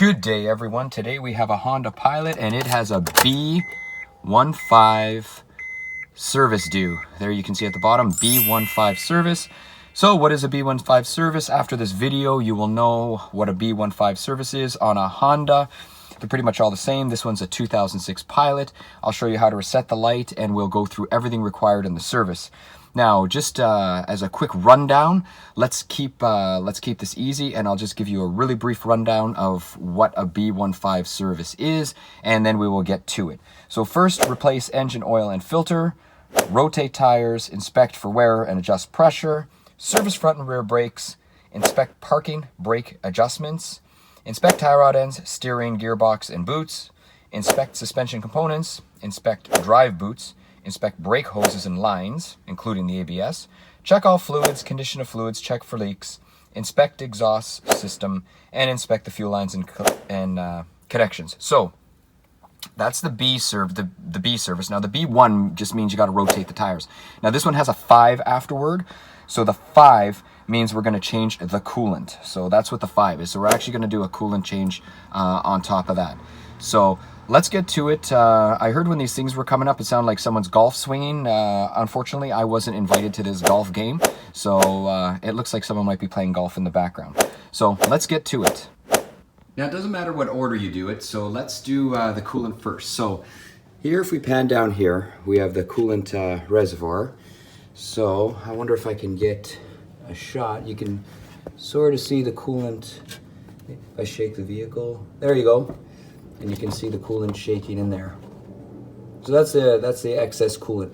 Good day, everyone. Today we have a Honda Pilot and it has a B15 service due. There you can see at the bottom, B15 service. So what is a B15 service? After this video, you will know what a B15 service is on a Honda. They're pretty much all the same. This one's a 2006 Pilot. I'll show you how to reset the light and we'll go through everything required in the service. Now, just as a quick rundown, let's keep this easy, and I'll just give you a really brief rundown of what a B15 service is, and then we will get to it. So first, replace engine oil and filter, rotate tires, inspect for wear and adjust pressure, service front and rear brakes, inspect parking, brake adjustments, inspect tie rod ends, steering, gearbox, and boots, inspect suspension components, inspect drive boots, inspect brake hoses and lines, including the ABS, check all fluids, condition of fluids, check for leaks, inspect exhaust system, and inspect the fuel lines and connections. So that's the B service. Now the B1 just means you got to rotate the tires. Now this one has a 5 afterward, so the 5 means we're going to change the coolant. So that's what the 5 is. So we're actually going to do a coolant change on top of that. So let's get to it. I heard when these things were coming up, it sounded like someone's golf swinging. Unfortunately, I wasn't invited to this golf game, so it looks like someone might be playing golf in the background. So let's get to it. Now, it doesn't matter what order you do it, so let's do the coolant first. So here, if we pan down here, we have the coolant reservoir. So I wonder if I can get a shot. You can sort of see the coolant if I shake the vehicle. There you go. And you can see the coolant shaking in there. So that's the excess coolant.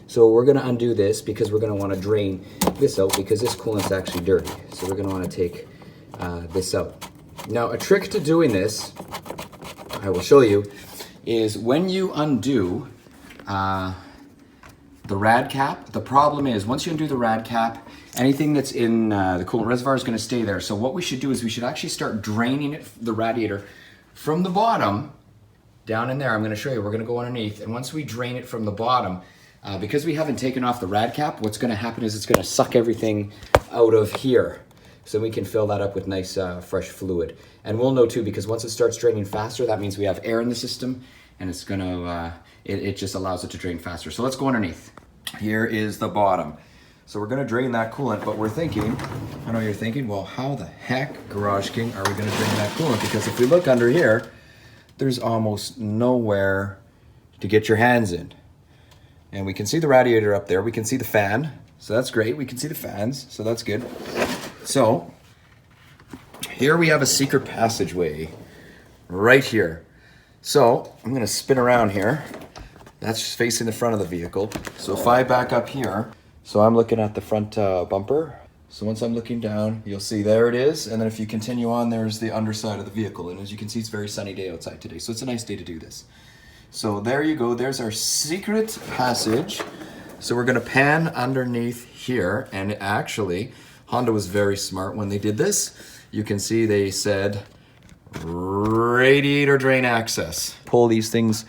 So we're gonna undo this because we're gonna wanna drain this out because this coolant's actually dirty. So we're gonna wanna take this out. Now, a trick to doing this, I will show you, is when you undo the rad cap, the problem is once you undo the rad cap, anything that's in the coolant reservoir is gonna stay there. So what we should do is we should actually start draining it, the radiator, from the bottom down in there. I'm going to show you. We're going to go underneath, and once we drain it from the bottom, because we haven't taken off the rad cap, what's going to happen is it's going to suck everything out of here, so we can fill that up with nice fresh fluid. And we'll know too, because once it starts draining faster, that means we have air in the system, and it's going to it just allows it to drain faster. So let's go underneath. Here is the bottom. So we're gonna drain that coolant, but we're thinking, I know you're thinking, well, how the heck, GarageKing, are we gonna drain that coolant? Because if we look under here, there's almost nowhere to get your hands in. And we can see the radiator up there. We can see the fan, so that's great. We can see the fans, so that's good. So here we have a secret passageway right here. So I'm gonna spin around here. That's just facing the front of the vehicle. So if I back up here, so I'm looking at the front bumper. So once I'm looking down, you'll see there it is. And then if you continue on, there's the underside of the vehicle. And as you can see, it's a very sunny day outside today. So it's a nice day to do this. So there you go. There's our secret passage. So we're gonna pan underneath here. And actually, Honda was very smart when they did this. You can see they said radiator drain access. Pull these things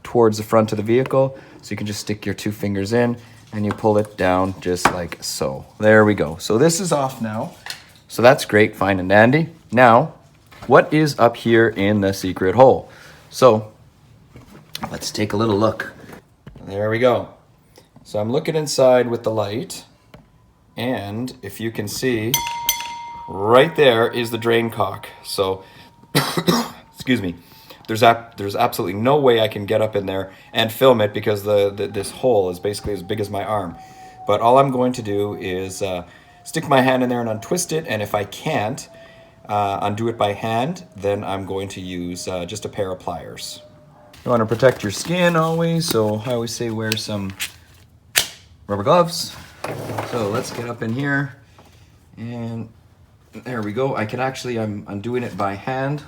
towards the front of the vehicle. So you can just stick your 2 fingers in and you pull it down just like so. There we go. So this is off now. So that's great, fine and dandy. Now, what is up here in the secret hole? So let's take a little look. There we go. So I'm looking inside with the light, and if you can see, right there is the drain cock. So, excuse me. There's absolutely no way I can get up in there and film it because this hole is basically as big as my arm. But all I'm going to do is stick my hand in there and untwist it. And if I can't undo it by hand, then I'm going to use just a pair of pliers. You want to protect your skin always, so I always say wear some rubber gloves. So let's get up in here. And there we go. I'm undoing it by hand.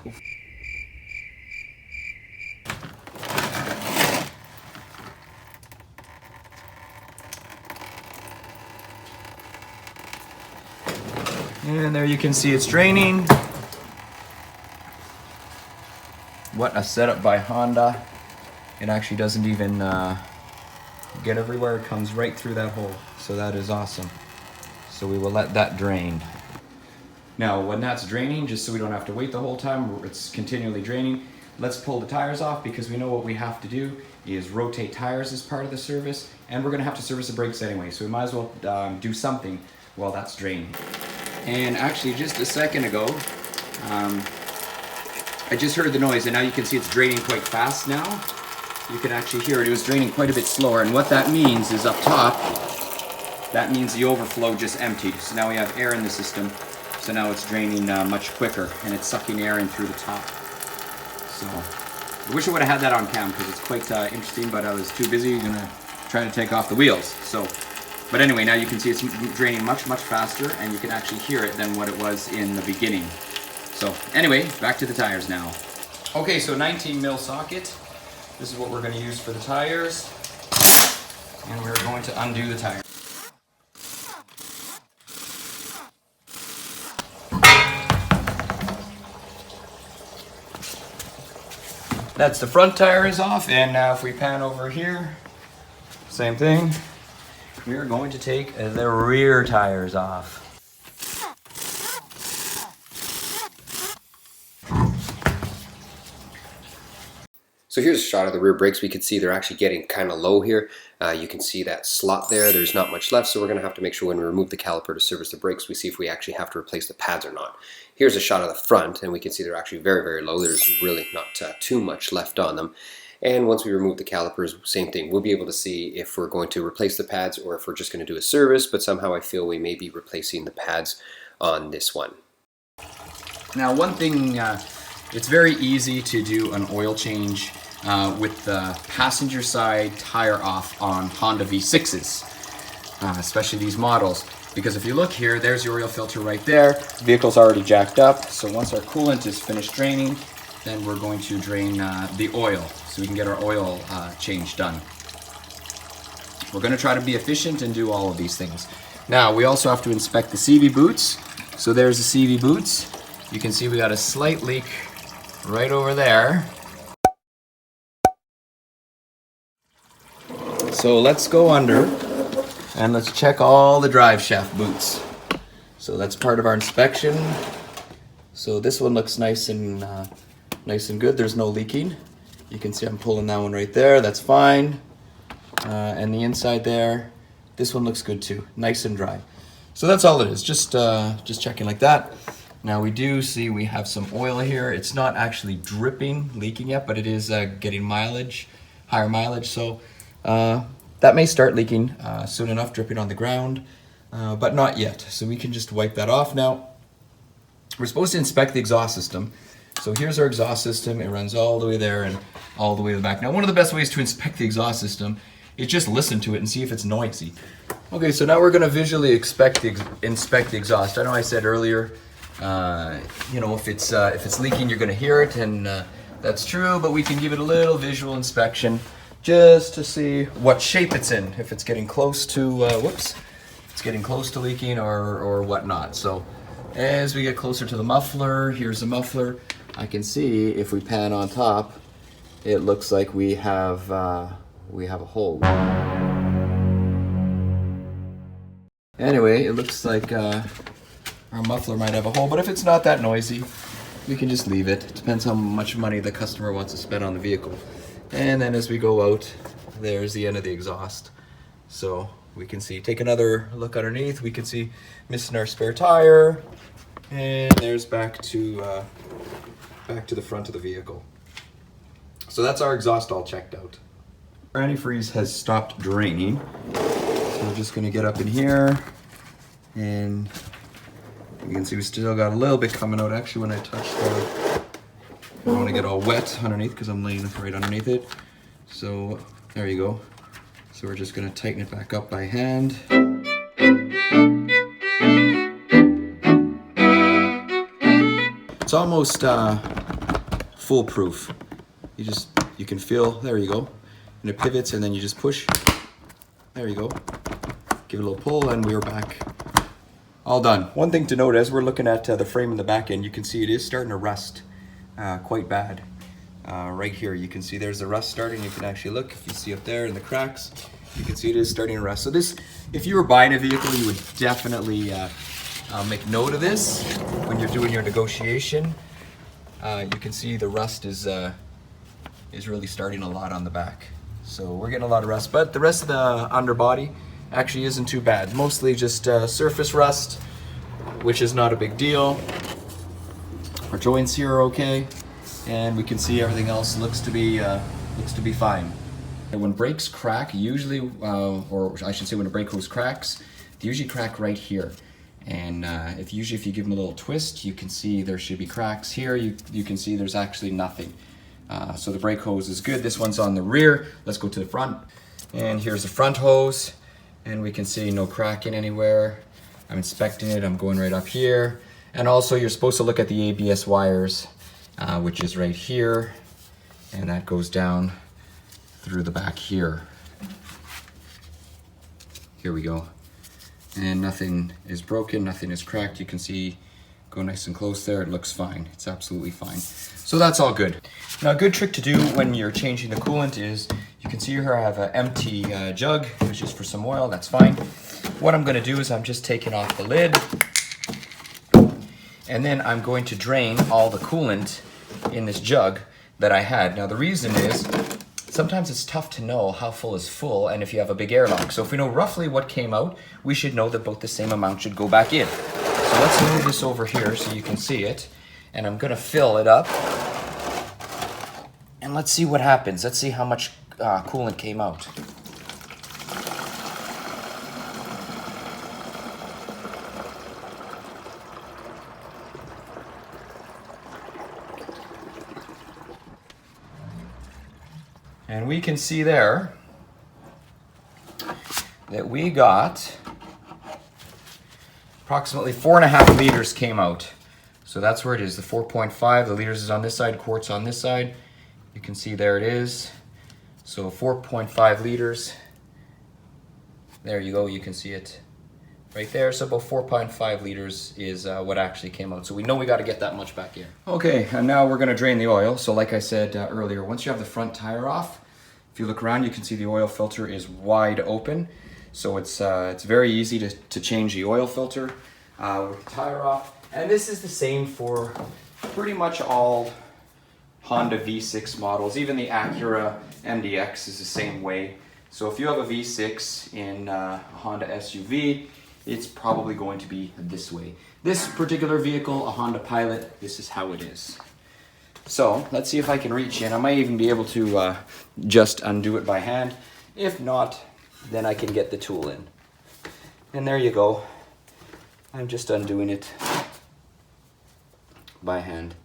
And there you can see it's draining. What a setup by Honda. It actually doesn't even get everywhere. It comes right through that hole. So that is awesome. So we will let that drain. Now, when that's draining, just so we don't have to wait the whole time, it's continually draining, let's pull the tires off, because we know what we have to do is rotate tires as part of the service, and we're gonna have to service the brakes anyway, so we might as well do something while that's draining. And actually, just a second ago, I just heard the noise, and now you can see it's draining quite fast now. You can actually hear it. It was draining quite a bit slower, and what that means is up top, that means the overflow just emptied. So now we have air in the system, so now it's draining much quicker, and it's sucking air in through the top. So I wish I would have had that on cam, because it's quite interesting, but I was too busy gonna try to take off the wheels. So, but anyway, now you can see it's draining much faster, and you can actually hear it than what it was in the beginning. So anyway, back to the tires now. Okay, so 19 mil socket. This is what we're going to use for the tires. And we're going to undo the tire. That's the front tire is off, and now if we pan over here, same thing. We're going to take the rear tires off. So here's a shot of the rear brakes. We can see they're actually getting kind of low here. You can see that slot there. There's not much left, so we're going to have to make sure when we remove the caliper to service the brakes, we see if we actually have to replace the pads or not. Here's a shot of the front, and we can see they're actually very low. There's really not too much left on them. And once we remove the calipers, same thing. We'll be able to see if we're going to replace the pads or if we're just going to do a service, but somehow I feel we may be replacing the pads on this one. Now, one thing, it's very easy to do an oil change with the passenger side tire off on Honda V6s, especially these models. Because if you look here, there's your oil filter right there. The vehicle's already jacked up, so once our coolant is finished draining, then we're going to drain the oil so we can get our oil change done. We're going to try to be efficient and do all of these things. Now, we also have to inspect the CV boots. So there's the CV boots. You can see we got a slight leak right over there. So let's go under and let's check all the drive shaft boots. So that's part of our inspection. So this one looks nice and good. There's no leaking. You can see I'm pulling that one right there. That's fine. And the inside there, this one looks good too. Nice and dry. So that's all it is. Just checking like that. Now we do see we have some oil here. It's not actually dripping, leaking yet, but it is getting mileage, higher mileage. So that may start leaking soon enough, dripping on the ground, but not yet. So we can just wipe that off. Now, we're supposed to inspect the exhaust system. So here's our exhaust system. It runs all the way there and all the way to the back. Now, one of the best ways to inspect the exhaust system is just listen to it and see if it's noisy. Okay, so now we're going to visually inspect the exhaust. I know I said earlier, you know, if it's leaking, you're going to hear it, and that's true, but we can give it a little visual inspection just to see what shape it's in, if it's getting close to, it's getting close to leaking or whatnot. So as we get closer to the muffler, here's the muffler. I can see if we pan on top, it looks like we have a hole. Anyway, it looks like our muffler might have a hole, but if it's not that noisy, we can just leave it. It depends how much money the customer wants to spend on the vehicle. And then as we go out, there's the end of the exhaust. So we can see, take another look underneath, we can see missing our spare tire, and there's back to the front of the vehicle. So that's our exhaust all checked out. Our antifreeze has stopped draining. So we're just gonna get up in here, and you can see we still got a little bit coming out. Actually, when I touch the, I don't want to get all wet underneath because I'm laying right underneath it. So there you go. So we're just gonna tighten it back up by hand. It's almost foolproof. You can feel, there you go. And it pivots and then you just push. There you go. Give it a little pull and we're back. All done. One thing to note as we're looking at the frame in the back end, you can see it is starting to rust quite bad. Right here, you can see there's the rust starting. You can actually look, if you see up there in the cracks, you can see it is starting to rust. So this, if you were buying a vehicle, you would definitely make note of this when you're doing your negotiation. You can see the rust is really starting a lot on the back. So we're getting a lot of rust, but the rest of the underbody actually isn't too bad. Mostly just surface rust, which is not a big deal. Our joints here are okay, and we can see everything else looks to be fine. And when brakes crack, usually, or I should say when a brake hose cracks, they usually crack right here. And if you give them a little twist, you can see there should be cracks here. You can see there's actually nothing. So the brake hose is good. This one's on the rear. Let's go to the front. And here's the front hose. And we can see no cracking anywhere. I'm inspecting it. I'm going right up here. And also you're supposed to look at the ABS wires, which is right here. And that goes down through the back here. Here we go. And nothing is broken, nothing is cracked. You can see, go nice and close there, it looks fine. It's absolutely fine. So that's all good. Now a good trick to do when you're changing the coolant is, you can see here I have an empty jug, which is for some oil, that's fine. What I'm gonna do is I'm just taking off the lid, and then I'm going to drain all the coolant in this jug that I had. Now the reason is, sometimes it's tough to know how full is full and if you have a big airlock. So if we know roughly what came out, we should know that both the same amount should go back in. So let's move this over here so you can see it. And I'm gonna fill it up. And let's see what happens. Let's see how much coolant came out. And we can see there that we got approximately 4.5 liters came out. So that's where it is, the 4.5, the liters is on this side, quarts on this side. You can see there it is. So 4.5 liters. There you go, you can see it right there. So about 4.5 liters is what actually came out. So we know we got to get that much back in. Okay, and now we're going to drain the oil. So like I said earlier, once you have the front tire off, if you look around, you can see the oil filter is wide open. So it's very easy to change the oil filter with the tire off. And this is the same for pretty much all Honda V6 models. Even the Acura MDX is the same way. So if you have a V6 in a Honda SUV, it's probably going to be this way. This particular vehicle, a Honda Pilot, this is how it is. So let's see if I can reach in. I might even be able to just undo it by hand. If not, then I can get the tool in. And there you go. I'm just undoing it by hand.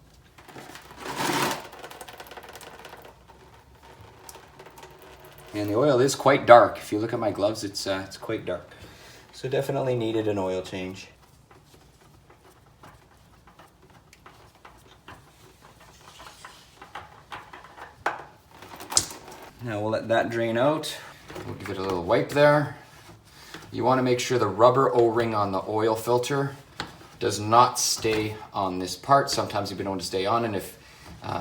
And the oil is quite dark. If you look at my gloves, it's quite dark. So definitely needed an oil change. Now we'll let that drain out. We'll give it a little wipe there. You want to make sure the rubber O-ring on the oil filter does not stay on this part. Sometimes you've been known to stay on, and if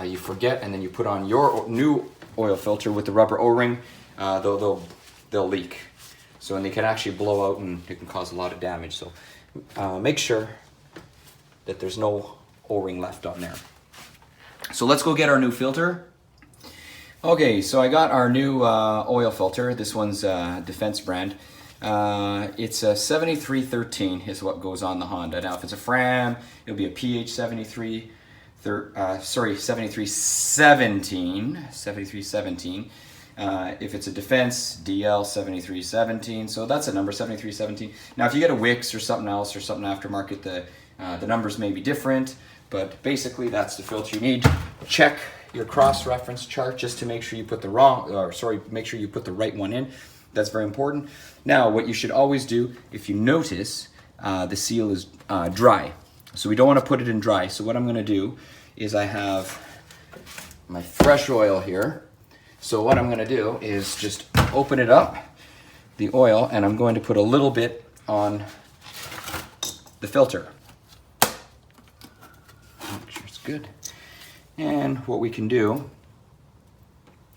you forget and then you put on your new oil filter with the rubber O-ring, they'll leak. So, and they can actually blow out and it can cause a lot of damage. So make sure that there's no O-ring left on there. So let's go get our new filter. Okay, so I got our new oil filter. This one's Defense brand. It's a 7313 is what goes on the Honda. Now, if it's a Fram, it'll be a PH 7317. If it's a Defense, DL 7317. So that's a number, 7317. Now, if you get a Wix or something else or something aftermarket, the numbers may be different, but basically that's the filter you need. Check your cross-reference chart just to make sure you put the make sure you put the right one in. That's very important. Now, what you should always do, if you notice, the seal is dry. So we don't want to put it in dry. So what I'm going to do is I have my fresh oil here. So what I'm going to do is just open it up, the oil, and I'm going to put a little bit on the filter. Make sure it's good. And what we can do,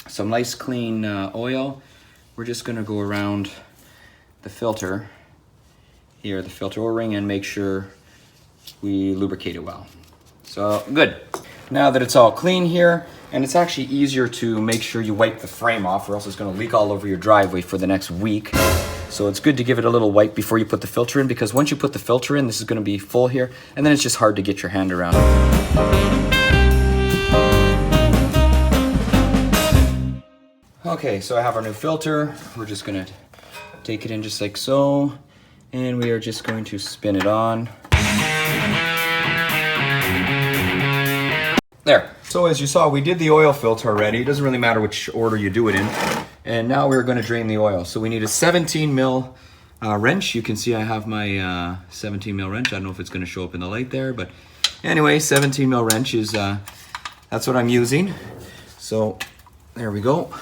some nice clean oil. We're just going to go around the filter here, the filter O-ring, and make sure we lubricate it well. So good. Now that it's all clean here, and it's actually easier to make sure you wipe the frame off or else it's gonna leak all over your driveway for the next week. So it's good to give it a little wipe before you put the filter in, because once you put the filter in, this is gonna be full here, and then it's just hard to get your hand around. Okay, so I have our new filter. We're just gonna take it in just like so, and we are just going to spin it on. There. So as you saw, we did the oil filter already. It doesn't really matter which order you do it in. And now we're going to drain the oil. So we need a 17 mil wrench. You can see I have my 17 mil wrench. I don't know if it's going to show up in the light there, but anyway, 17 mil wrench is, that's what I'm using. So there we go.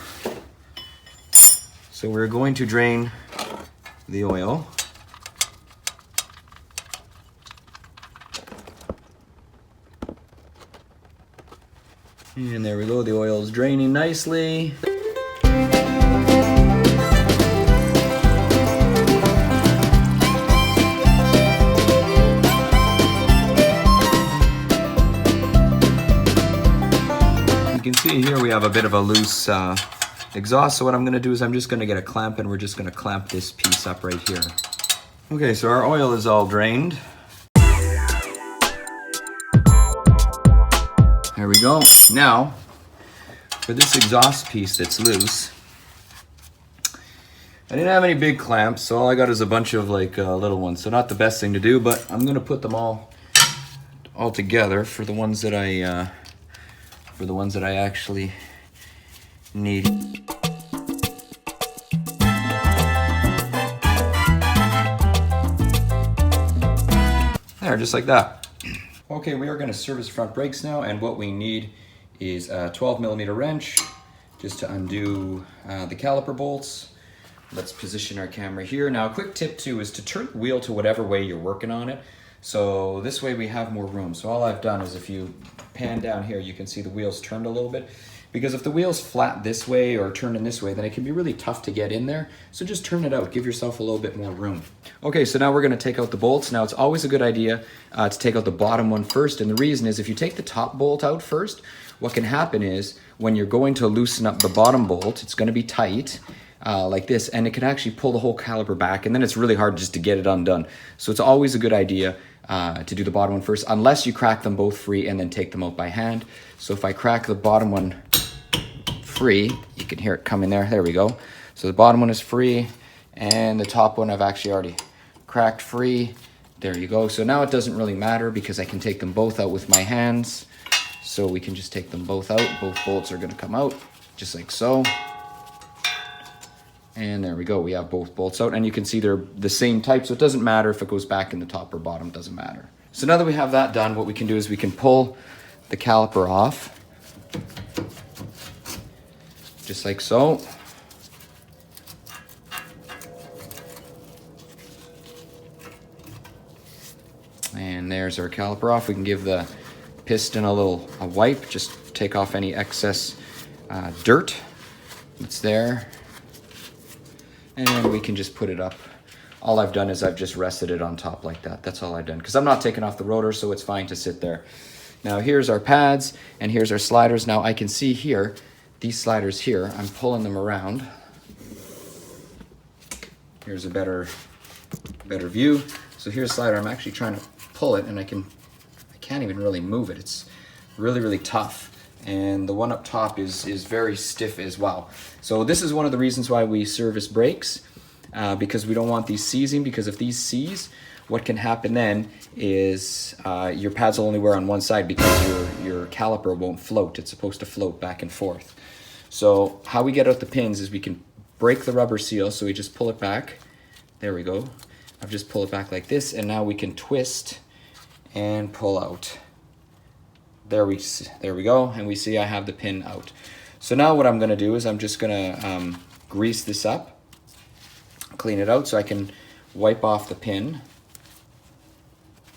So we're going to drain the oil. And there we go, the oil is draining nicely. You can see here we have a bit of a loose exhaust, so what I'm gonna do is I'm just gonna get a clamp and we're just gonna clamp this piece up right here. Okay, so our oil is all drained. There we go. Now, for this exhaust piece that's loose, I didn't have any big clamps, so all I got is a bunch of like little ones. So not the best thing to do, but I'm gonna put them all together for the ones that I actually need. There, just like that. Okay, we are going to service front brakes now, and what we need is a 12 millimeter wrench just to undo the caliper bolts. Let's position our camera here. Now, a quick tip too is to turn the wheel to whatever way you're working on it. So this way we have more room. So all I've done is, if you pan down here, you can see the wheels turned a little bit. Because if the wheel's flat this way or turned in this way, then it can be really tough to get in there. So just turn it out, give yourself a little bit more room. Okay, so now we're gonna take out the bolts. Now it's always a good idea to take out the bottom one first. And the reason is, if you take the top bolt out first, what can happen is when you're going to loosen up the bottom bolt, it's gonna be tight like this, and it can actually pull the whole caliper back, and then it's really hard just to get it undone. So it's always a good idea to do the bottom one first, unless you crack them both free and then take them out by hand. So if I crack the bottom one free, you can hear it come in there. There we go. So the bottom one is free, and the top one I've actually already cracked free. There you go. So now it doesn't really matter because I can take them both out with my hands. So we can just take them both out. Both bolts are going to come out just like so. And there we go. We have both bolts out, and you can see they're the same type, so it doesn't matter if it goes back in the top or bottom, doesn't matter. So now that we have that done, what we can do is we can pull the caliper off. Just like so. And there's our caliper off. We can give the piston a wipe, just take off any excess dirt that's there. And we can just put it up. All I've done is I've just rested it on top like that. That's all I've done, because I'm not taking off the rotor, so it's fine to sit there. Now here's our pads, and here's our sliders. Now I can see here, these sliders here, I'm pulling them around. Here's a better view. So here's a slider. I'm actually trying to pull it, and I can't even really move it. It's really, really tough. And the one up top is very stiff as well. So this is one of the reasons why we service brakes, because we don't want these seizing, because if these seize, what can happen then is your pads will only wear on one side, because your caliper won't float. It's supposed to float back and forth. So how we get out the pins is we can break the rubber seal. So we just pull it back. There we go. I've just pulled it back like this, and now we can twist and pull out. There we go, and we see I have the pin out. So now what I'm gonna do is I'm just gonna grease this up, clean it out so I can wipe off the pin.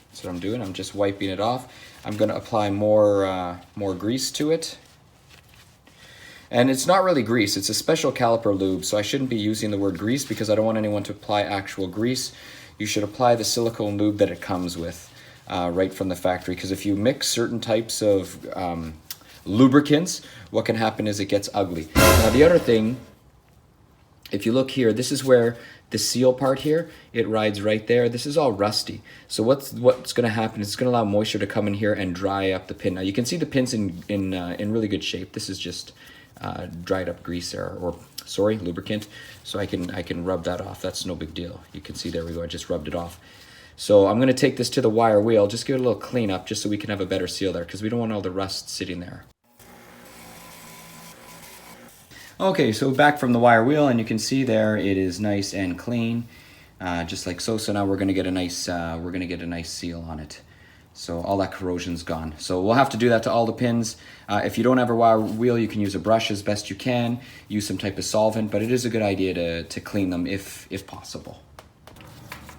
That's what I'm doing. I'm just wiping it off. I'm gonna apply more grease to it. And it's not really grease, it's a special caliper lube, so I shouldn't be using the word grease because I don't want anyone to apply actual grease. You should apply the silicone lube that it comes with. right from the factory, because if you mix certain types of lubricants, what can happen is it gets ugly. Now the other thing, if you look here, this is where the seal part here, it rides right there. This is all rusty. So what's going to happen is it's going to allow moisture to come in here and dry up the pin. Now you can see the pin's in really good shape. This is just dried up grease there, or sorry, lubricant. So I can rub that off. That's no big deal. You can see, there we go, I just rubbed it off. So I'm going to take this to the wire wheel, just give it a little cleanup, just so we can have a better seal there, because we don't want all the rust sitting there. Okay, so back from the wire wheel, and you can see there it is nice and clean, just like so. So now we're going to get a nice seal on it. So all that corrosion's gone. So we'll have to do that to all the pins. If you don't have a wire wheel, you can use a brush as best you can. Use some type of solvent, but it is a good idea to clean them if possible.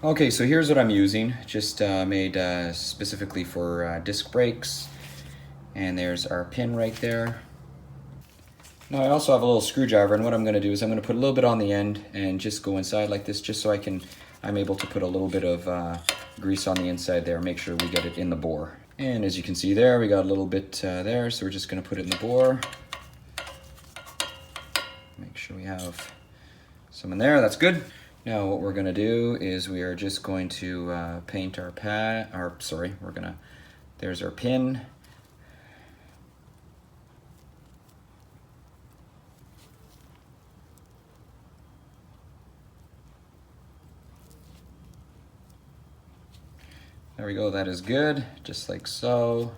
Okay, so here's what I'm using. Just made specifically for disc brakes, and there's our pin right there. Now I also have a little screwdriver, and what I'm going to do is I'm going to put a little bit on the end and just go inside like this, just so I'm able to put a little bit of grease on the inside there, make sure we get it in the bore. And as you can see there, we got a little bit there, so we're just going to put it in the bore. Make sure we have some in there, that's good. Now what we're going to do is we are just going to paint our pad, there's our pin. There we go, that is good, just like so.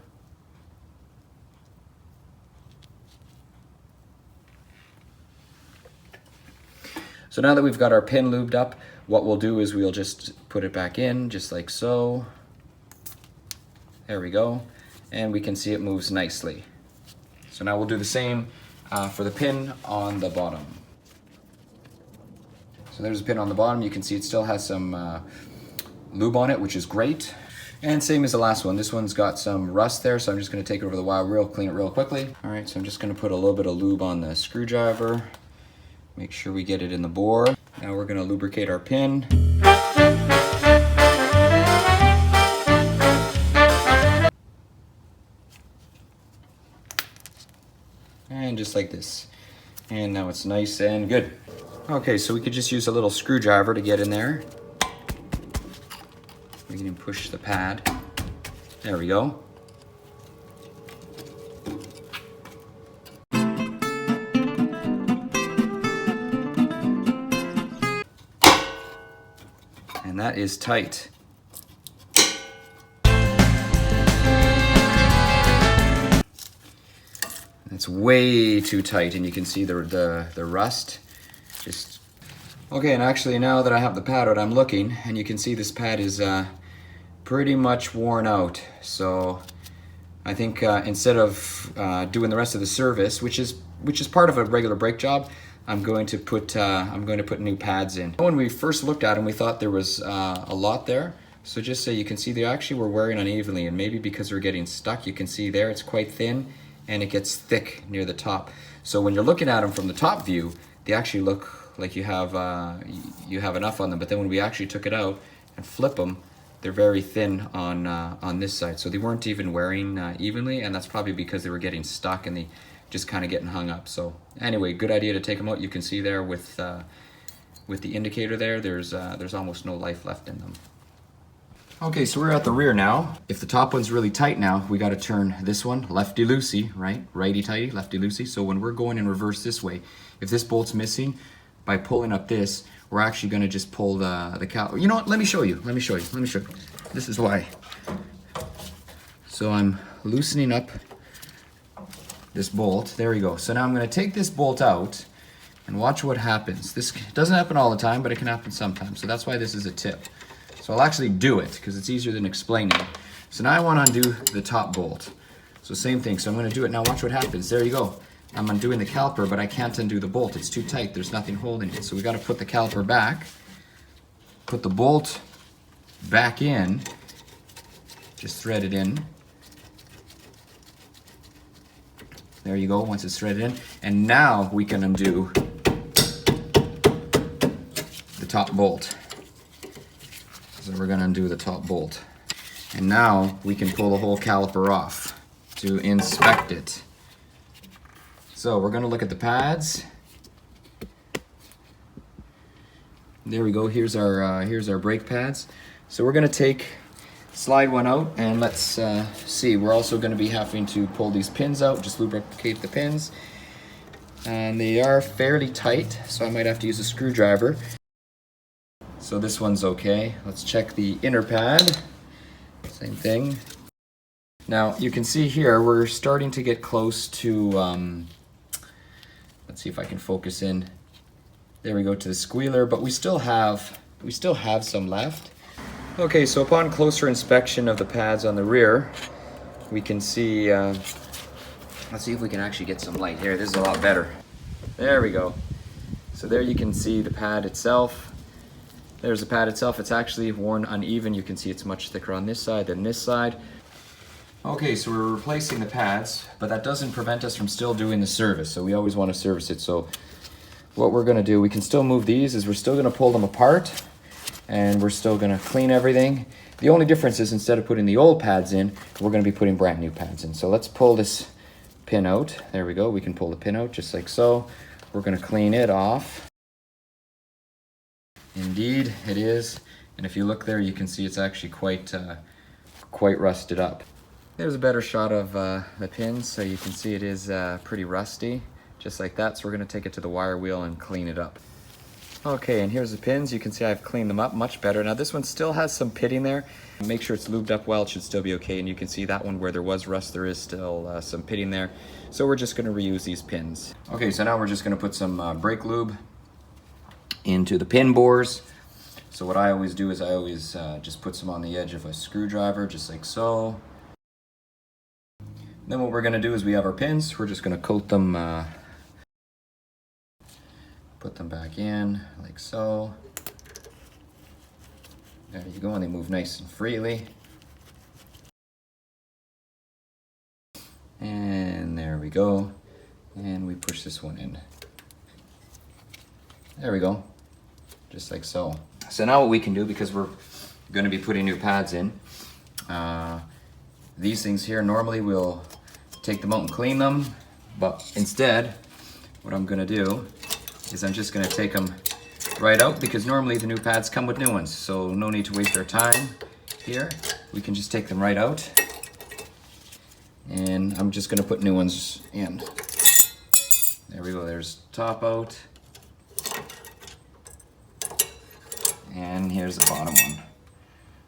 So now that we've got our pin lubed up, what we'll do is we'll just put it back in, just like so. There we go, and we can see it moves nicely. So now we'll do the same for the pin on the bottom. So there's a pin on the bottom, you can see it still has some lube on it, which is great. And same as the last one, this one's got some rust there, so I'm just going to take it over the wire wheel, clean it real quickly. All right, so I'm just going to put a little bit of lube on the screwdriver, make sure we get it in the bore. Now we're going to lubricate our pin. And just like this. And now it's nice and good. Okay, so we could just use a little screwdriver to get in there. We can push the pad. There we go. And that is tight. It's way too tight, and you can see the rust. Just okay, and actually now that I have the pad out, I'm looking, and you can see this pad is pretty much worn out. So I think instead of doing the rest of the service, which is part of a regular brake job, I'm going to put new pads in. When we first looked at them, we thought there was a lot there. So just so you can see, they actually were wearing unevenly, and maybe because they're getting stuck, you can see there it's quite thin and it gets thick near the top. So when you're looking at them from the top view, they actually look like you have enough on them. But then when we actually took it out and flip them, they're very thin on this side. So they weren't even wearing evenly, and that's probably because they were getting stuck and they just kind of getting hung up. So anyway, good idea to take them out. You can see there with the indicator there, there's almost no life left in them. Okay, so we're at the rear now. If the top one's really tight now, we got to turn this one lefty-loosey, right? Righty-tighty, lefty-loosey. So when we're going in reverse this way, if this bolt's missing, by pulling up this, we're actually going to just pull the caliper. You know what? Let me show you. This is why. So I'm loosening up this bolt. There we go. So now I'm going to take this bolt out and watch what happens. This doesn't happen all the time, but it can happen sometimes. So that's why this is a tip. So I'll actually do it because it's easier than explaining it. So now I want to undo the top bolt. So same thing. So I'm going to do it now. Watch what happens. There you go. I'm undoing the caliper, but I can't undo the bolt. It's too tight. There's nothing holding it. So we got to put the caliper back, put the bolt back in, just thread it in. There you go, once it's threaded in. And now we can undo the top bolt. So we're going to undo the top bolt. And now we can pull the whole caliper off to inspect it. So we're gonna look at the pads. There we go, here's our brake pads. So we're gonna slide one out and let's see. We're also gonna be having to pull these pins out, just lubricate the pins. And they are fairly tight, so I might have to use a screwdriver. So this one's okay. Let's check the inner pad. Same thing. Now you can see here we're starting to get close to, let's see if I can focus in. There we go, to the squealer, but we still have some left. Okay, so upon closer inspection of the pads on the rear, we can see, let's see if we can actually get some light here. This is a lot better. There we go. So there you can see the pad itself. There's the pad itself. It's actually worn uneven. You can see it's much thicker on this side than this side. Okay, so we're replacing the pads, but that doesn't prevent us from still doing the service. So we always want to service it. So what we're gonna do, we can still move these, is we're still gonna pull them apart and we're still gonna clean everything. The only difference is instead of putting the old pads in, we're gonna be putting brand new pads in. So let's pull this pin out. There we go, we can pull the pin out just like so. We're gonna clean it off. Indeed, it is. And if you look there, you can see it's actually quite rusted up. There's a better shot of the pins, so you can see it is pretty rusty. Just like that, so we're gonna take it to the wire wheel and clean it up. Okay, and here's the pins. You can see I've cleaned them up much better. Now this one still has some pitting there. Make sure it's lubed up well, it should still be okay. And you can see that one where there was rust, there is still some pitting there. So we're just gonna reuse these pins. Okay, so now we're just gonna put some brake lube into the pin bores. So what I always do is I always just put some on the edge of a screwdriver, just like so. Then what we're gonna do is we have our pins. We're just gonna coat them, put them back in like so. There you go, and they move nice and freely. And there we go. And we push this one in. There we go, just like so. So now what we can do, because we're gonna be putting new pads in, these things here, normally we'll take them out and clean them, but instead, what I'm gonna do is I'm just gonna take them right out, because normally the new pads come with new ones, so no need to waste our time here. We can just take them right out, and I'm just gonna put new ones in. There we go, there's top out, and here's the bottom one.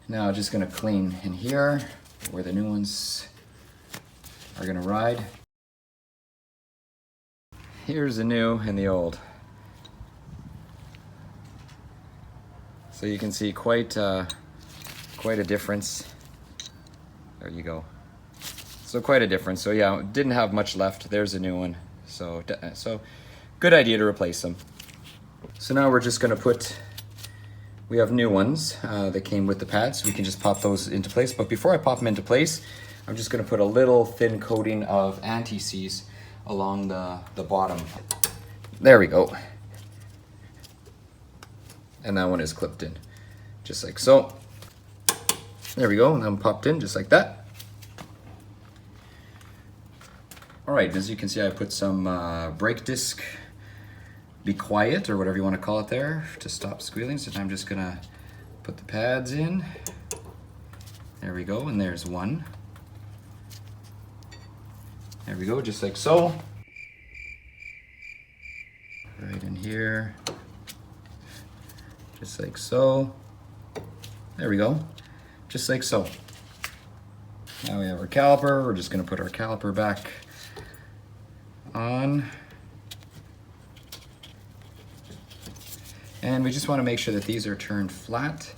Now I'm just gonna clean in here where the new ones are gonna ride. Here's the new and the old. So you can see quite a difference. There you go. So quite a difference. So yeah, didn't have much left. There's a new one. So good idea to replace them. So now we're just gonna we have new ones that came with the pads. So we can just pop those into place. But before I pop them into place, I'm just gonna put a little thin coating of anti-seize along the bottom. There we go. And that one is clipped in, just like so. There we go, and then popped in just like that. All right, as you can see, I put some brake disc, be quiet, or whatever you want to call it there, to stop squealing. So I'm just gonna put the pads in. There we go, and there's one. There we go, just like so. Right in here. Just like so. There we go. Just like so. Now we have our caliper. We're just gonna put our caliper back on. And we just wanna make sure that these are turned flat.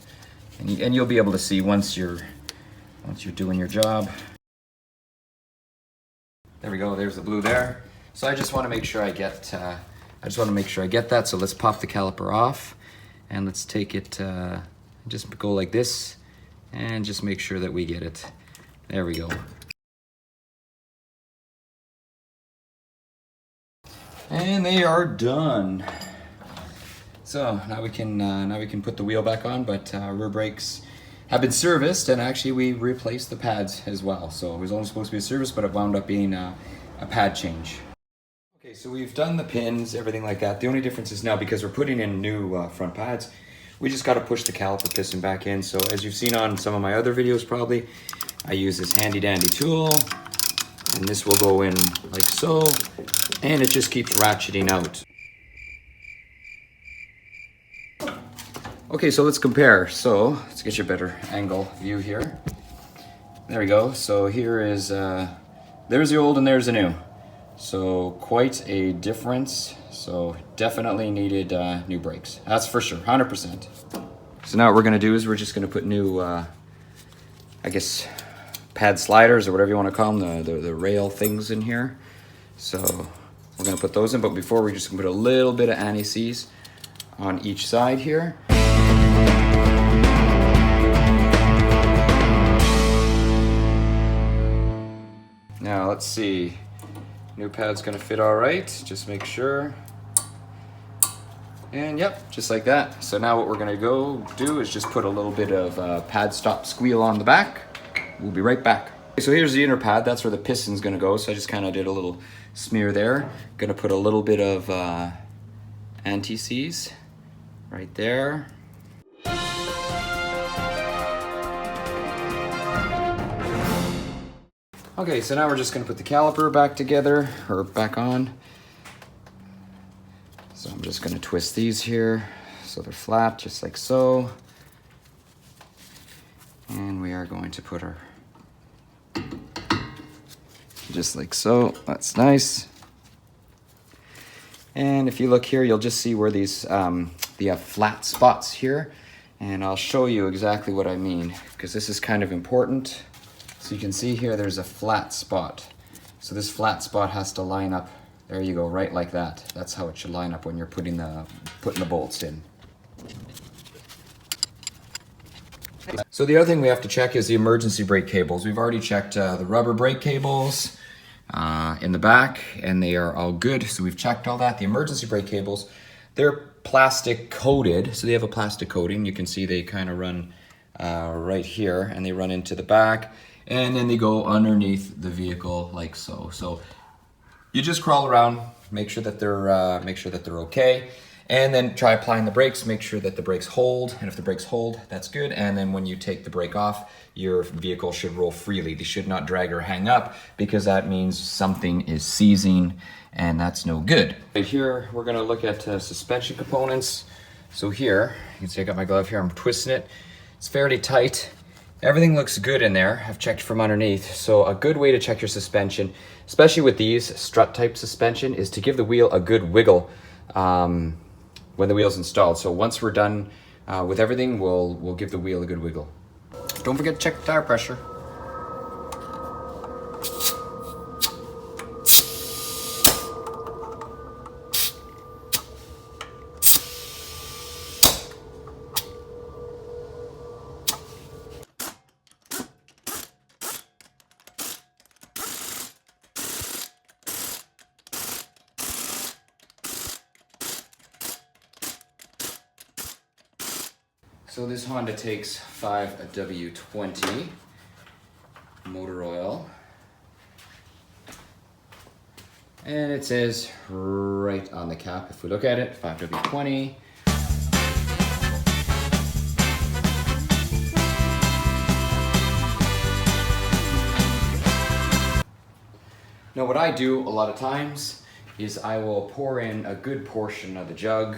And you'll be able to see once you're doing your job. There we go, there's the blue there. So I just wanna make sure I get that. So let's pop the caliper off. And let's take it, just go like this, and just make sure that we get it. There we go. And they are done. So now we can put the wheel back on, but rear brakes, have been serviced, and actually we replaced the pads as well. So it was only supposed to be a service, but it wound up being a pad change. Okay, so we've done the pins, everything like that. The only difference is now, because we're putting in new front pads, we just got to push the caliper piston back in. So as you've seen on some of my other videos probably, I use this handy dandy tool, and this will go in like so, and it just keeps ratcheting out. Okay, so let's compare. So let's get you a better angle view here. There we go. So here is, there's the old and there's the new. So quite a difference. So definitely needed new brakes. That's for sure, 100%. So now what we're gonna do is we're just gonna put new, I guess, pad sliders or whatever you wanna call them, the rail things in here. So we're gonna put those in, but before we're just gonna put a little bit of anti-seize on each side here. Now let's see, new pad's gonna fit all right, just make sure. And yep, just like that. So now what we're gonna go do is just put a little bit of pad stop squeal on the back. We'll be right back. So here's the inner pad, that's where the piston's gonna go. So I just kinda did a little smear there. Gonna put a little bit of anti-seize right there. Okay, so now we're just gonna put the caliper back together, or back on. So I'm just gonna twist these here so they're flat, just like so. And we are going to put our, just like so, that's nice. And if you look here, you'll just see where these, they have flat spots here. And I'll show you exactly what I mean, because this is kind of important. So you can see here, there's a flat spot. So this flat spot has to line up, there you go, right like that. That's how it should line up when you're putting the bolts in. So the other thing we have to check is the emergency brake cables. We've already checked the rubber brake cables in the back, and they are all good. So we've checked all that. The emergency brake cables, they're plastic coated. So they have a plastic coating. You can see they kind of run right here, and they run into the back. And then they go underneath the vehicle like so. So you just crawl around, make sure that they're okay, and then try applying the brakes. Make sure that the brakes hold, and if the brakes hold, that's good. And then when you take the brake off, your vehicle should roll freely. They should not drag or hang up, because that means something is seizing, and that's no good. Right here, we're gonna look at suspension components. So here, you can see I got my glove here. I'm twisting it. It's fairly tight. Everything looks good in there. I've checked from underneath. So a good way to check your suspension, especially with these strut type suspension, is to give the wheel a good wiggle when the wheel's installed. So once we're done with everything, we'll give the wheel a good wiggle. Don't forget to check the tire pressure. So this Honda takes 5W20 motor oil, and it says right on the cap, if we look at it, 5W20. Now what I do a lot of times is I will pour in a good portion of the jug,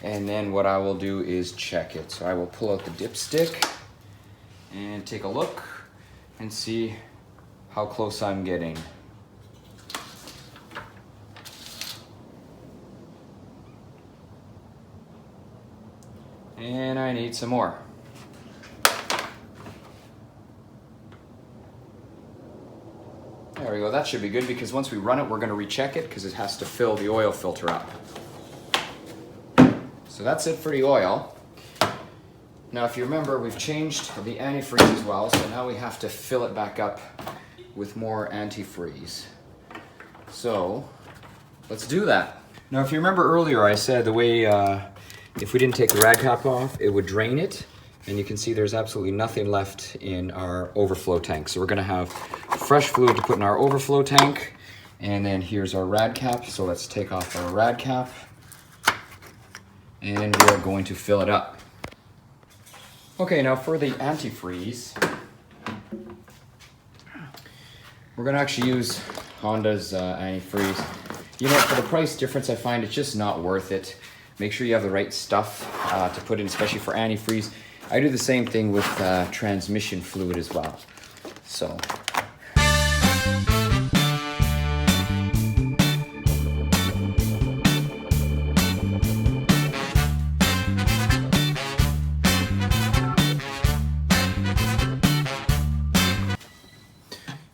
and then what I will do is check it. So I will pull out the dipstick and take a look and see how close I'm getting. And I need some more. There we go, that should be good, because once we run it, we're gonna recheck it because it has to fill the oil filter up. So that's it for the oil. Now if you remember, we've changed the antifreeze as well, so now we have to fill it back up with more antifreeze. So let's do that. Now if you remember earlier, I said the way, if we didn't take the rag cap off, it would drain it. And you can see there's absolutely nothing left in our overflow tank. So we're gonna have fresh fluid to put in our overflow tank. And then here's our rad cap. So let's take off our rad cap. And we're going to fill it up. Okay, now for the antifreeze, we're gonna actually use Honda's antifreeze. You know, for the price difference, I find it's just not worth it. Make sure you have the right stuff to put in, especially for antifreeze. I do the same thing with transmission fluid as well. So.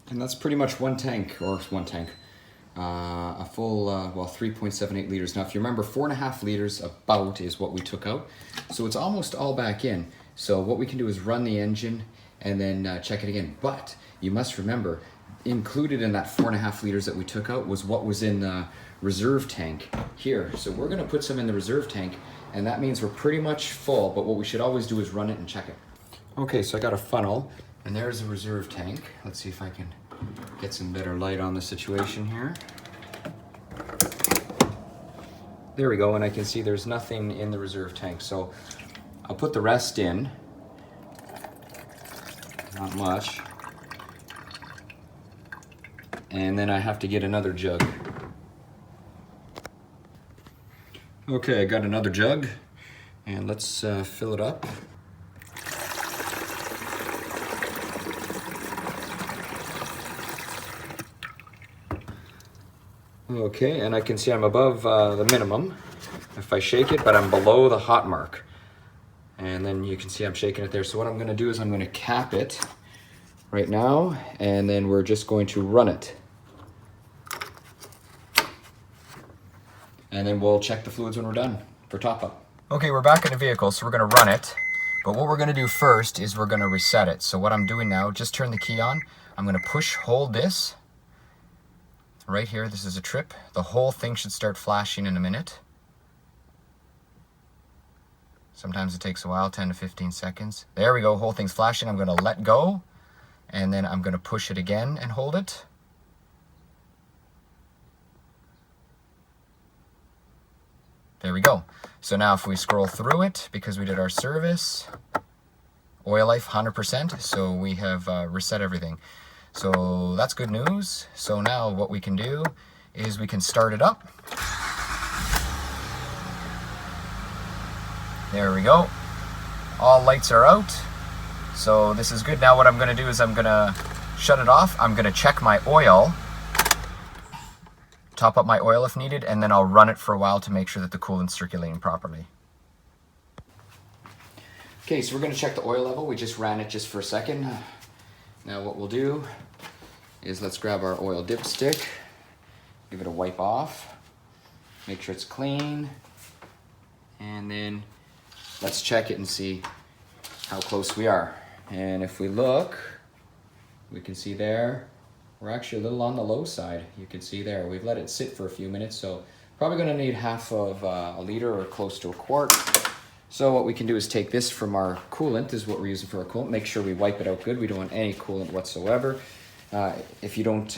And that's pretty much one tank, a full, well, 3.78 liters. Now, if you remember, 4.5 liters about is what we took out. So it's almost all back in. So what we can do is run the engine and then check it again. But you must remember, included in that 4.5 liters that we took out was what was in the reserve tank here. So we're gonna put some in the reserve tank, and that means we're pretty much full, but what we should always do is run it and check it. Okay, so I got a funnel, and there's the reserve tank. Let's see if I can get some better light on the situation here. There we go, and I can see there's nothing in the reserve tank. So I'll put the rest in. Not much. And then I have to get another jug. Okay, I got another jug, and let's fill it up. Okay, and I can see I'm above the minimum if I shake it, but I'm below the hot mark. And then you can see I'm shaking it there. So what I'm gonna do is I'm gonna cap it right now, and then we're just going to run it. And then we'll check the fluids when we're done for top up. Okay, we're back in the vehicle, so we're gonna run it. But what we're gonna do first is we're gonna reset it. So what I'm doing now, just turn the key on. I'm gonna hold this. Right here, this is a trip. The whole thing should start flashing in a minute. Sometimes it takes a while, 10 to 15 seconds. There we go, whole thing's flashing. I'm gonna let go, and then I'm gonna push it again and hold it. There we go. So now if we scroll through it, because we did our service, oil life 100%, so we have reset everything. So that's good news. So now what we can do is we can start it up. There we go. All lights are out. So this is good. Now what I'm gonna do is I'm gonna shut it off. I'm gonna check my oil, top up my oil if needed, and then I'll run it for a while to make sure that the coolant's circulating properly. Okay, so we're gonna check the oil level. We just ran it just for a second. Now what we'll do is let's grab our oil dipstick, give it a wipe off, make sure it's clean, and then let's check it and see how close we are. And if we look, we can see there, we're actually a little on the low side. You can see there, we've let it sit for a few minutes, so probably gonna need half of a liter or close to a quart. So what we can do is take this from our coolant, this is what we're using for our coolant, make sure we wipe it out good. We don't want any coolant whatsoever. If you don't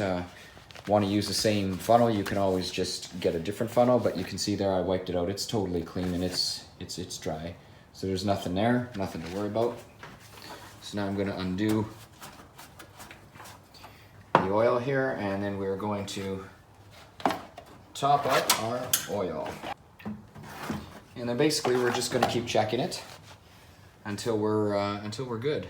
want to use the same funnel, you can always just get a different funnel, but you can see there I wiped it out. It's totally clean and it's dry. So there's nothing there, nothing to worry about. So now I'm going to undo the oil here, and then we're going to top up our oil. And then basically we're just going to keep checking it until we're good.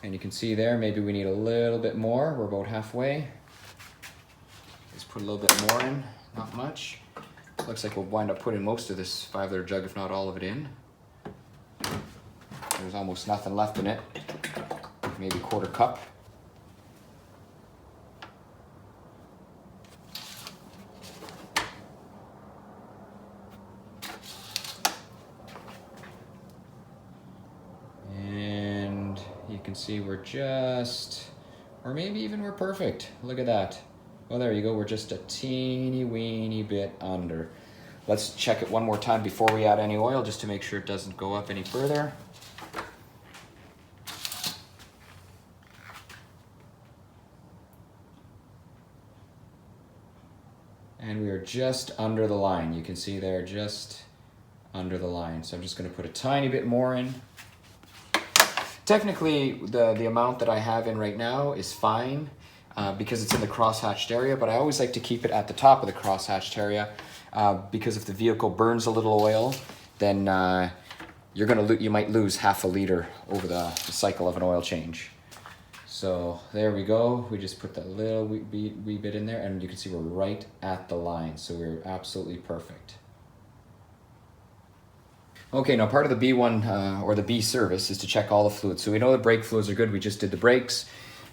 And you can see there, maybe we need a little bit more. We're about halfway. Let's put a little bit more in, not much. Looks like we'll wind up putting most of this 5-liter jug, if not all of it in. There's almost nothing left in it. Maybe a quarter cup. You can see we're just, or maybe even we're perfect. Look at that. Well, there you go. We're just a teeny weeny bit under. Let's check it one more time before we add any oil, just to make sure it doesn't go up any further. And we are just under the line. You can see there, just under the line. So I'm just going to put a tiny bit more in. Technically, the amount that I have in right now is fine because it's in the crosshatched area, but I always like to keep it at the top of the crosshatched area because if the vehicle burns a little oil, then you might lose half a liter over the cycle of an oil change. So there we go. We just put that little wee bit in there, and you can see we're right at the line. So we're absolutely perfect. Okay, now part of the B1 or the B service is to check all the fluids. So we know the brake fluids are good. We just did the brakes.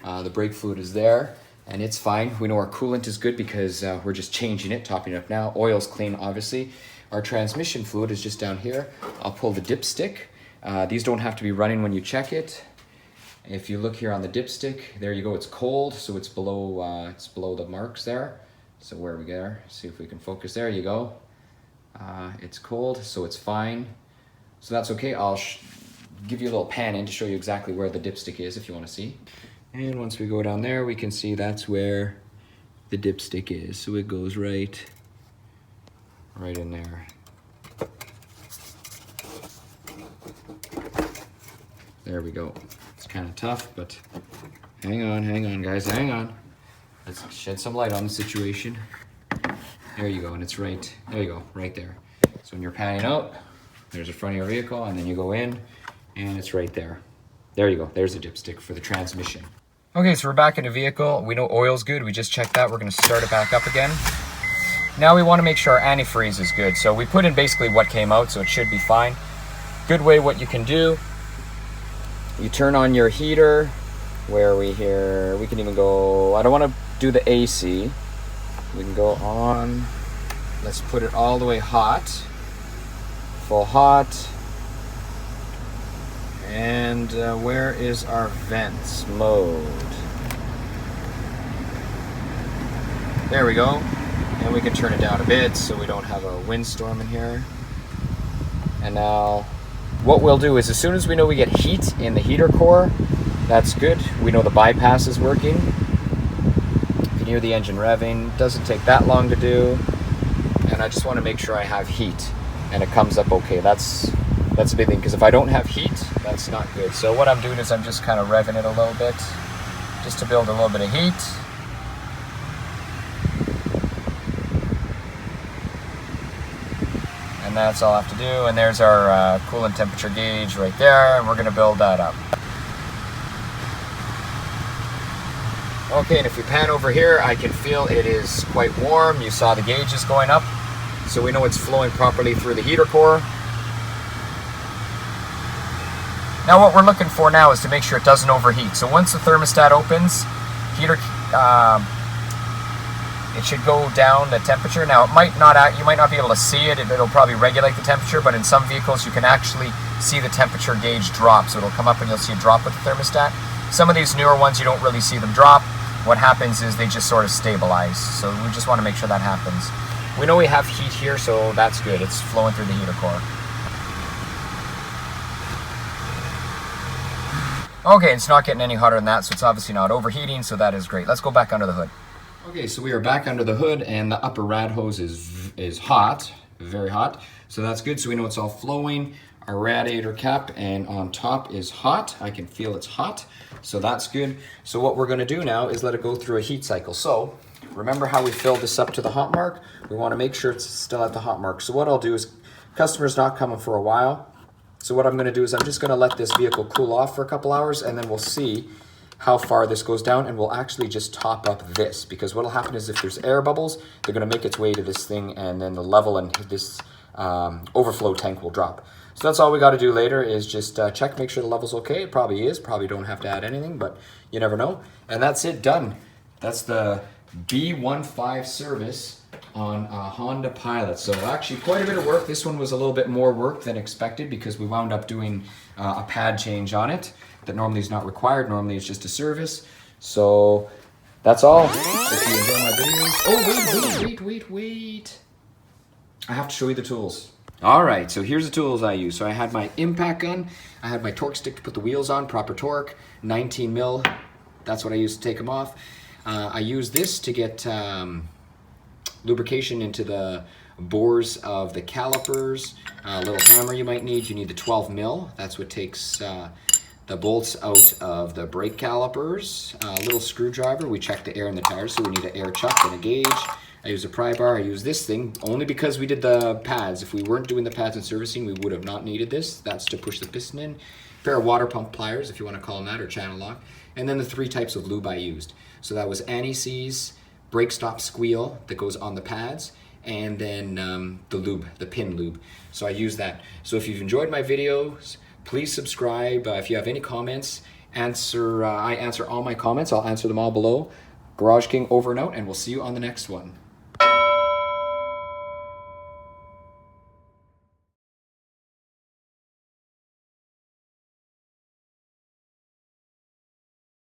The brake fluid is there, and it's fine. We know our coolant is good because we're just changing it, topping it up now. Oil's clean, obviously. Our transmission fluid is just down here. I'll pull the dipstick. These don't have to be running when you check it. If you look here on the dipstick, there you go, it's cold, so it's below the marks there. So where we go, see if we can focus, there you go. It's cold, so it's fine. So that's okay, I'll give you a little pan in to show you exactly where the dipstick is if you want to see. And once we go down there, we can see that's where the dipstick is. So it goes right in there. There we go. It's kind of tough, but hang on, guys, hang on. Let's shed some light on the situation. There you go, and it's there you go, right there. So when you're panning out, there's the front of your vehicle, and then you go in, and it's right there. There you go, there's the dipstick for the transmission. Okay, so we're back in the vehicle. We know oil's good, we just checked that. We're gonna start it back up again. Now we wanna make sure our antifreeze is good. So we put in basically what came out, so it should be fine. Good way, what you can do, you turn on your heater, where we can even go, I don't want to do the AC. We can go on, let's put it all the way hot, full hot. And where is our vents mode? There we go. And we can turn it down a bit so we don't have a windstorm in here. And now, what we'll do is as soon as we know we get heat in the heater core, that's good. We know the bypass is working. You can hear the engine revving. Doesn't take that long to do. And I just want to make sure I have heat and it comes up okay. That's a big thing, because if I don't have heat, that's not good. So what I'm doing is I'm just kind of revving it a little bit just to build a little bit of heat. And that's all I have to do. And there's our coolant temperature gauge right there, and we're going to build that up. Okay, and if we pan over here, I can feel it is quite warm. You saw the gauge is going up, so we know it's flowing properly through the heater core. Now what we're looking for now is to make sure it doesn't overheat. So once the thermostat opens, it should go down the temperature. Now you might not be able to see it. It'll probably regulate the temperature, but in some vehicles you can actually see the temperature gauge drop. So it'll come up and you'll see it drop with the thermostat. Some of these newer ones you don't really see them drop. What happens is they just sort of stabilize. So we just want to make sure that happens. We know we have heat here, so that's good. It's flowing through the heater core. Okay, it's not getting any hotter than that, so it's obviously not overheating, so that is great. Let's go back under the hood. Okay, so we are back under the hood, and the upper rad hose is hot, very hot. So that's good, so we know it's all flowing. Our radiator cap and on top is hot. I can feel it's hot, so that's good. So what we're gonna do now is let it go through a heat cycle. So remember how we filled this up to the hot mark? We wanna make sure it's still at the hot mark. So what I'll do is, customer's not coming for a while. So what I'm gonna do is I'm just gonna let this vehicle cool off for a couple hours, and then we'll see how far this goes down, and we'll actually just top up this, because what'll happen is if there's air bubbles, they're gonna make its way to this thing, and then the level in this overflow tank will drop. So that's all we gotta do later is just check, make sure the level's okay. It probably is, probably don't have to add anything, but you never know. And that's it, done. That's the B15 service on a Honda Pilot. So actually quite a bit of work. This one was a little bit more work than expected because we wound up doing a pad change on it that normally is not required. Normally it's just a service. So that's all. If you enjoy my videos. Oh, wait. I have to show you the tools. All right, so here's the tools I use. So I had my impact gun. I had my torque stick to put the wheels on, proper torque, 19 mil. That's what I use to take them off. I use this to get lubrication into the bores of the calipers. A little hammer you might need. You need the 12 mil. That's what takes the bolts out of the brake calipers. A little screwdriver. We check the air in the tires, so we need an air chuck and a gauge. I use a pry bar. I use this thing only because we did the pads. If we weren't doing the pads and servicing, we would have not needed this. That's to push the piston in. A pair of water pump pliers, if you want to call them that, or channel lock. And then the 3 types of lube I used. So that was anti-seize, brake stop squeal that goes on the pads, and then the lube, the pin lube. So I use that. So if you've enjoyed my videos, please subscribe. If you have any comments, I answer all my comments. I'll answer them all below. GarageKing over and out, and we'll see you on the next one.